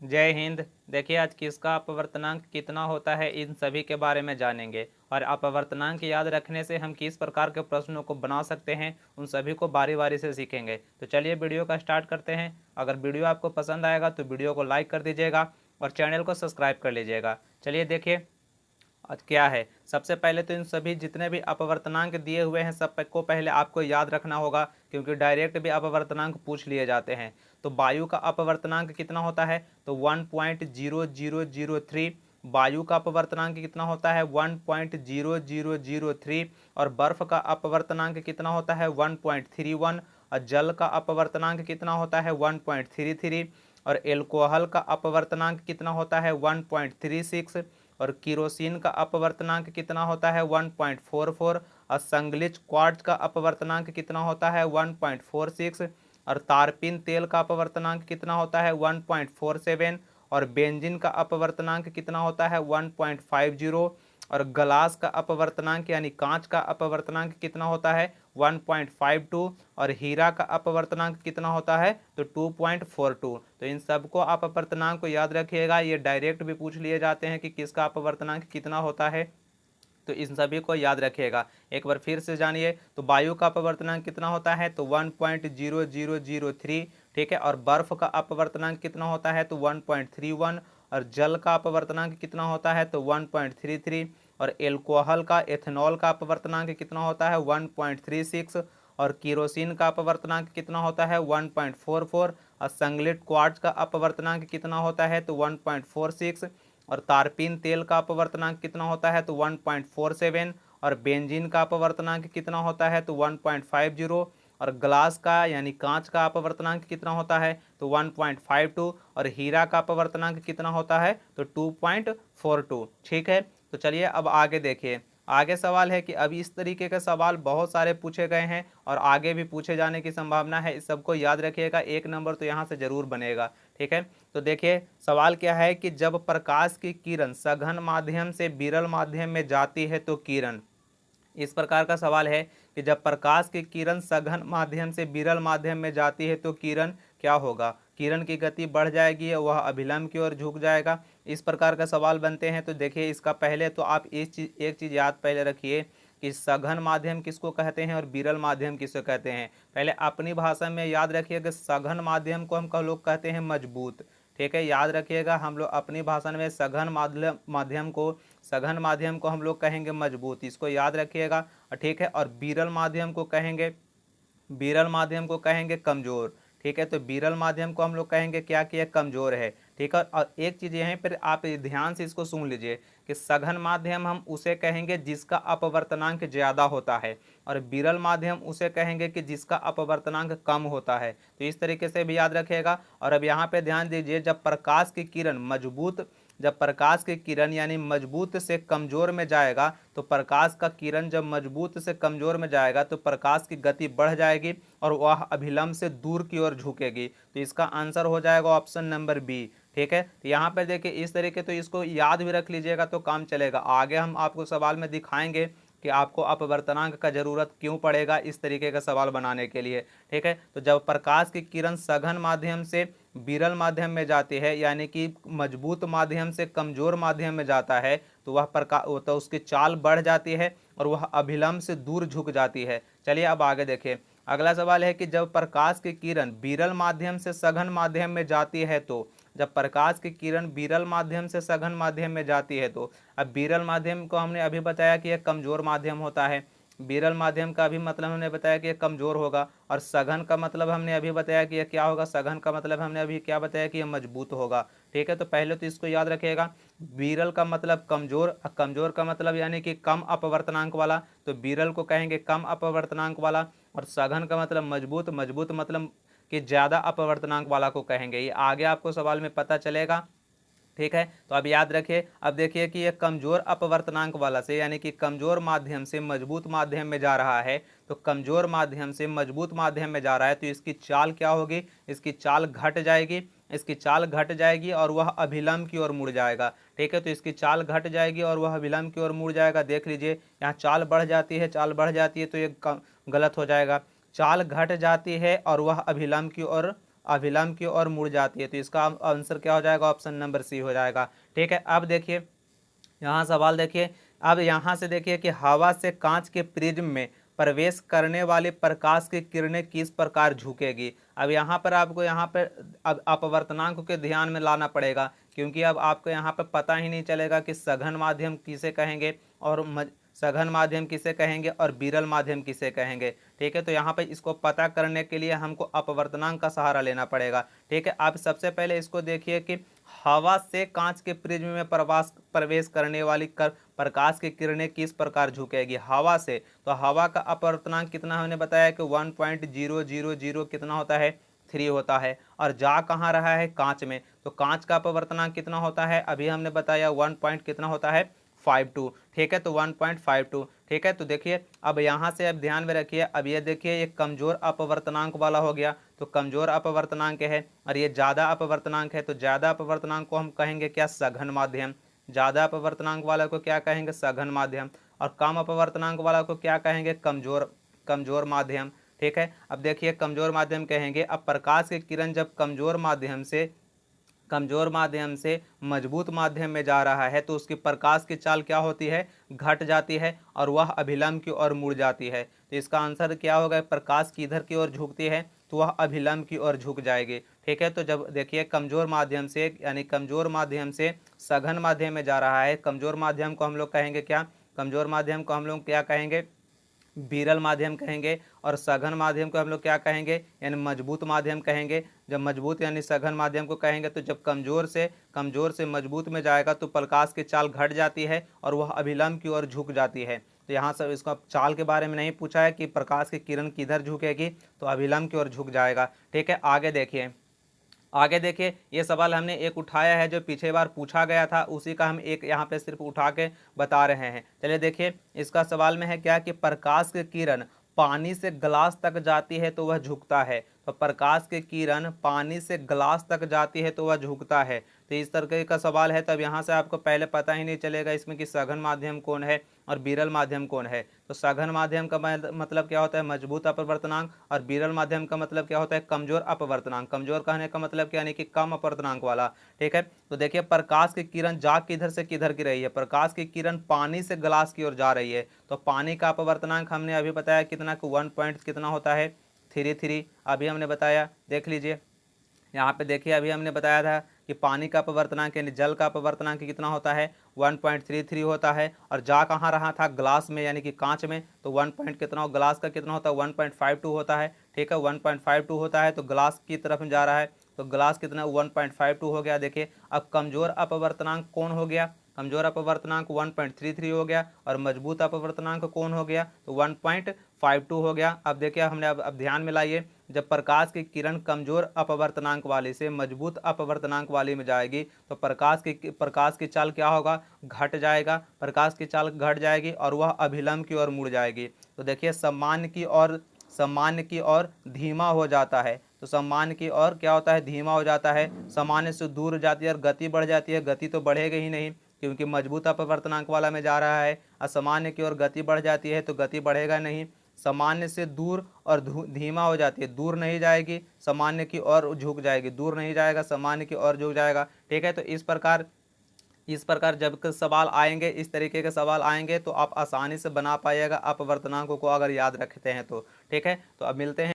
जय हिंद। देखिए आज किसका अपवर्तनांक कितना होता है इन सभी के बारे में जानेंगे और अपवर्तनांक याद रखने से हम किस प्रकार के प्रश्नों को बना सकते हैं उन सभी को बारी बारी से सीखेंगे। तो चलिए वीडियो का स्टार्ट करते हैं। अगर वीडियो आपको पसंद आएगा तो वीडियो को लाइक कर दीजिएगा और चैनल को सब्सक्राइब कर लीजिएगा। चलिए देखिए आज क्या है। सबसे पहले तो इन सभी जितने भी अपवर्तनांक दिए हुए हैं सब को पहले आपको याद रखना होगा, क्योंकि डायरेक्ट भी अपवर्तनांक पूछ लिए जाते हैं। तो वायु का अपवर्तनांक कितना होता है, तो 1.0003। वायु का अपवर्तनांक कितना होता है, 1.0003। और बर्फ का अपवर्तनांक कितना होता है, 1.31। और जल का अपवर्तनांक कितना होता है, 1.33। और एल्कोहल का अपवर्तनांक कितना होता है, 1.36। और किरोसिन का अपवर्तनांक कितना होता है, 1.44। और संगलिच क्वार्ट्ज का अपवर्तनांक कितना होता है, 1.46। और तारपीन तेल का अपवर्तनांक कितना होता है, 1.47। और बेंजीन का अपवर्तनांक कितना होता है, 1.50। और ग्लास का अपवर्तनांक यानी कांच का अपवर्तनांक कितना होता है, 1.52। और हीरा का अपवर्तनांक कितना होता है, तो 2.42। तो इन सबको आप अपवर्तनांक को याद रखिएगा। ये डायरेक्ट भी पूछ लिए जाते हैं कि किसका अपवर्तनांक कितना होता है, तो इन सभी को याद रखिएगा। एक बार फिर से जानिए। तो वायु का अपवर्तनांक कितना होता है, तो 1.0003। ठीक है। और बर्फ का अपवर्तनांक कितना होता है, तो 1.31। और जल का अपवर्तनांक कितना होता है, तो 1.33। और एल्कोहल का एथेनॉल का अपवर्तनांक कितना होता है, 1.36। और केरोसिन का अपवर्तनांक कितना होता है, 1.44। और संगलिट क्वार्ट्ज का अपवर्तनांक कितना होता है, तो 1.46। और तारपीन तेल का अपवर्तनांक कितना होता है, तो 1.47। और बेंजीन का अपवर्तनांक कितना होता है, तो 1.50। और ग्लास का यानी कांच का अपवर्तनांक कितना होता है, तो 1.52। और हीरा का अपवर्तनांक कितना होता है, तो 2.42। ठीक है। तो चलिए अब आगे देखिए। आगे सवाल है कि अभी इस तरीके के सवाल बहुत सारे पूछे गए हैं और आगे भी पूछे जाने की संभावना है। इस सबको याद रखिएगा, एक नंबर तो यहाँ से जरूर बनेगा। ठीक है। तो देखिए सवाल क्या है कि जब प्रकाश की किरण सघन माध्यम से विरल माध्यम में जाती है तो किरण, इस प्रकार का सवाल है कि जब प्रकाश की किरण सघन माध्यम से विरल माध्यम में जाती है तो किरण क्या होगा, किरण की गति बढ़ जाएगी, वह अभिलंब की ओर झुक जाएगा। इस प्रकार का सवाल बनते हैं। तो देखिए इसका पहले तो आप एक चीज़ याद पहले रखिए कि सघन माध्यम किसको कहते हैं और विरल माध्यम किसको कहते हैं। पहले अपनी भाषा में याद रखिए कि सघन माध्यम को हम लोग कहते हैं मजबूत। ठीक है, याद रखिएगा। हम लोग अपनी भाषा में सघन माध्यम को हम लोग कहेंगे मजबूत, इसको याद रखिएगा। ठीक है। और विरल माध्यम को कहेंगे कमजोर। ठीक है। तो विरल माध्यम को हम लोग कहेंगे क्या कि यह कमजोर है। ठीक है। और एक चीज यहीं पर आप ध्यान से इसको सुन लीजिए कि सघन माध्यम हम उसे कहेंगे जिसका अपवर्तनांक ज्यादा होता है और विरल माध्यम उसे कहेंगे कि जिसका अपवर्तनांक कम होता है। तो इस तरीके से भी याद रखिएगा। और अब यहाँ पे ध्यान दीजिए, जब प्रकाश की किरण यानी मजबूत से कमजोर में जाएगा, तो प्रकाश का किरण जब मजबूत से कमजोर में जाएगा तो प्रकाश की गति बढ़ जाएगी और वह अभिलंब से दूर की ओर झुकेगी। तो इसका आंसर हो जाएगा ऑप्शन नंबर बी। ठीक है। तो यहाँ पर देखिए इस तरीके, तो इसको याद भी रख लीजिएगा तो काम चलेगा। आगे हम आपको सवाल में दिखाएंगे कि आपको अपवर्तनांक का जरूरत क्यों पड़ेगा इस तरीके का सवाल बनाने के लिए। ठीक है। तो जब प्रकाश की किरण सघन माध्यम से विरल माध्यम में जाती है यानी कि मजबूत माध्यम से कमजोर माध्यम में जाता है तो उसकी चाल बढ़ जाती है और वह अभिलंब से दूर झुक जाती है। चलिए अब आगे देखिए। अगला सवाल है कि जब प्रकाश की किरण विरल माध्यम से सघन माध्यम में जाती है तो, जब प्रकाश की किरण विरल माध्यम से सघन माध्यम में जाती है तो, अब विरल माध्यम को हमने अभी बताया कि यह कमजोर माध्यम होता है। विरल माध्यम का भी मतलब हमने बताया कि यह कमजोर होगा। और सघन का मतलब हमने अभी बताया कि यह क्या होगा, सघन का मतलब हमने अभी क्या बताया कि यह मजबूत होगा। ठीक है। तो पहले तो इसको याद रखिएगा। विरल का मतलब कमजोर, कमजोर का मतलब यानी कि कम अपवर्तनांक वाला, तो विरल को कहेंगे कम अपवर्तनांक वाला। और सघन का मतलब मजबूत, मजबूत मतलब कि ज्यादा अपवर्तनांक वाला को कहेंगे। ये आगे आपको सवाल में पता चलेगा। ठीक है। तो अब याद रखिए। अब देखिए कि यह कमजोर अपवर्तनांक वाला से यानी कि कमजोर माध्यम से मजबूत माध्यम में जा रहा है, तो कमजोर माध्यम से मजबूत माध्यम में जा रहा है तो इसकी चाल क्या होगी, इसकी चाल घट जाएगी। इसकी चाल घट जाएगी और वह अभिलंब की ओर मुड़ जाएगा। ठीक है। तो इसकी चाल घट जाएगी और वह अभिलंब की ओर मुड़ जाएगा। देख लीजिए यहाँ चाल बढ़ जाती है, चाल बढ़ जाती है तो ये गलत हो जाएगा। चाल घट जाती है और वह अभिलंब की ओर अभिलंब की ओर मुड़ जाती है। तो इसका आंसर क्या हो जाएगा, ऑप्शन नंबर सी हो जाएगा। ठीक है, अब देखिए यहाँ सवाल देखिए, अब यहाँ से देखिए कि हवा से कांच के प्रिज्म में प्रवेश करने वाले प्रकाश की किरणें किस प्रकार झुकेगी। अब यहाँ पर आपको यहाँ पर अब अपवर्तनांक के ध्यान में लाना पड़ेगा, क्योंकि अब आपको यहाँ पर पता ही नहीं चलेगा कि सघन माध्यम किसे कहेंगे और सघन माध्यम किसे कहेंगे और विरल माध्यम किसे कहेंगे। ठीक है, तो यहाँ पर इसको पता करने के लिए हमको अपवर्तनांक का सहारा लेना पड़ेगा। ठीक है, आप सबसे पहले इसको देखिए कि हवा से कांच के प्रिज्म में प्रवेश करने वाली प्रकाश की किरणें किस प्रकार झुकेगी। हवा से, तो हवा का अपवर्तनांक कितना हमने बताया कि 1.000 कितना होता है, 3 होता है। और जा कहाँ रहा है, कांच में, तो कांच का अपवर्तनांक कितना होता है, अभी हमने बताया 1 पॉइंट कितना होता है, 52। ठीक है, तो 1.52। ठीक है, तो देखिए अब यहाँ से अब ध्यान में रखिए, अब ये देखिए ये कमजोर अपवर्तनांक वाला हो गया, तो कमजोर अपवर्तनांक है, और ये ज्यादा अपवर्तनांक है, तो ज्यादा अपवर्तनांक को हम कहेंगे क्या, सघन माध्यम। ज्यादा अपवर्तनांक वाला को क्या कहेंगे, सघन माध्यम। और कम अपवर्तनांक वाला को क्या कहेंगे, कमजोर माध्यम। ठीक है, अब देखिए कमजोर माध्यम कहेंगे। अब प्रकाश की किरण जब कमजोर माध्यम से मजबूत माध्यम में जा रहा है तो उसकी प्रकाश की चाल क्या होती है, घट जाती है, और वह अभिलंब की ओर मुड़ जाती है। तो इसका आंसर क्या होगा, प्रकाश किधर की ओर झुकती है, तो वह अभिलंब की ओर झुक जाएगी। ठीक है, तो जब देखिए कमजोर माध्यम से, यानी कमजोर माध्यम से सघन माध्यम में जा रहा है, कमजोर माध्यम को हम लोग कहेंगे क्या, कमजोर माध्यम को हम लोग क्या कहेंगे, विरल माध्यम कहेंगे। और सघन माध्यम को हम लोग क्या कहेंगे, यानी मजबूत माध्यम कहेंगे। जब मजबूत यानी सघन माध्यम को कहेंगे, तो जब कमजोर से मजबूत में जाएगा तो प्रकाश की चाल घट जाती है और वह अभिलंब की ओर झुक जाती है। तो यहाँ से इसको चाल के बारे में नहीं पूछा है कि प्रकाश की किरण किधर झुकेगी, तो अभिलंब की ओर झुक जाएगा। ठीक है, आगे देखिए ये सवाल हमने एक उठाया है जो पिछले बार पूछा गया था, उसी का हम एक यहाँ पे सिर्फ उठा के बता रहे हैं। चलिए देखिए इसका सवाल में है क्या कि प्रकाश की किरण पानी से ग्लास तक जाती है तो वह झुकता है। तो प्रकाश की किरण पानी से ग्लास तक जाती है तो वह झुकता है। तो इस तरह का सवाल है, तब यहाँ से आपको पहले पता ही नहीं चलेगा इसमें कि सघन माध्यम कौन है और विरल माध्यम कौन है। तो सघन माध्यम का मतलब क्या होता है, मजबूत अपवर्तनांक, और विरल माध्यम का मतलब क्या होता है, कमजोर अपवर्तनांक। कमजोर कहने का मतलब क्या, यानी कि कम अपवर्तनांक वाला। ठीक है, तो देखिए प्रकाश की किरण जा किधर से किधर की रही है, प्रकाश की किरण पानी से ग्लास की ओर जा रही है। तो पानी का अपवर्तनांक हमने अभी बताया कितना, 1 पॉइंट कितना होता है, 33। अभी हमने बताया, देख लीजिए यहाँ पे देखिए अभी हमने बताया था कि पानी का अपवर्तनांक यानी जल का अपवर्तनांक कितना होता है, 1.33 होता है। और जा कहाँ रहा था, ग्लास में यानी कि कांच में, तो 1 पॉइंट कितना, ग्लास का कितना होता है, 1.52 होता है। ठीक है, 1.52 होता है, तो ग्लास की तरफ जा रहा है, तो ग्लास कितना 1.52 हो गया। देखिए अब कमजोर अपवर्तनांक कौन हो गया, कमजोर अपवर्तनांक 1.33 हो गया, और मजबूत अपवर्तनांक कौन हो गया, तो 1.52 हो गया। अब देखिए हमने अब ध्यान में लाइए, जब प्रकाश की किरण कमजोर अपवर्तनांक वाली से मजबूत अपवर्तनांक वाली में जाएगी तो प्रकाश की चाल क्या होगा, घट जाएगा, प्रकाश की चाल घट जाएगी और वह अभिलंब की ओर मुड़ जाएगी। तो देखिए सामान्य की ओर धीमा हो जाता है, तो सामान्य की ओर क्या होता है, धीमा हो जाता है। सामान्य से दूर जाती है और गति बढ़ जाती है, गति तो बढ़ेगी ही नहीं क्योंकि मजबूत अपवर्तनांक वाला में जा रहा है। असामान्य की ओर गति बढ़ जाती है तो गति बढ़ेगा नहीं। सामान्य से दूर और धीमा हो जाती है, दूर नहीं जाएगी, सामान्य की ओर झुक जाएगी, दूर नहीं जाएगा, सामान्य की ओर झुक जाएगा। ठीक है, तो इस प्रकार जब सवाल आएंगे, इस तरीके के सवाल आएंगे तो आप आसानी से बना पाइएगा अपवर्तनांकों को अगर याद रखते हैं तो। ठीक है, तो अब मिलते हैं।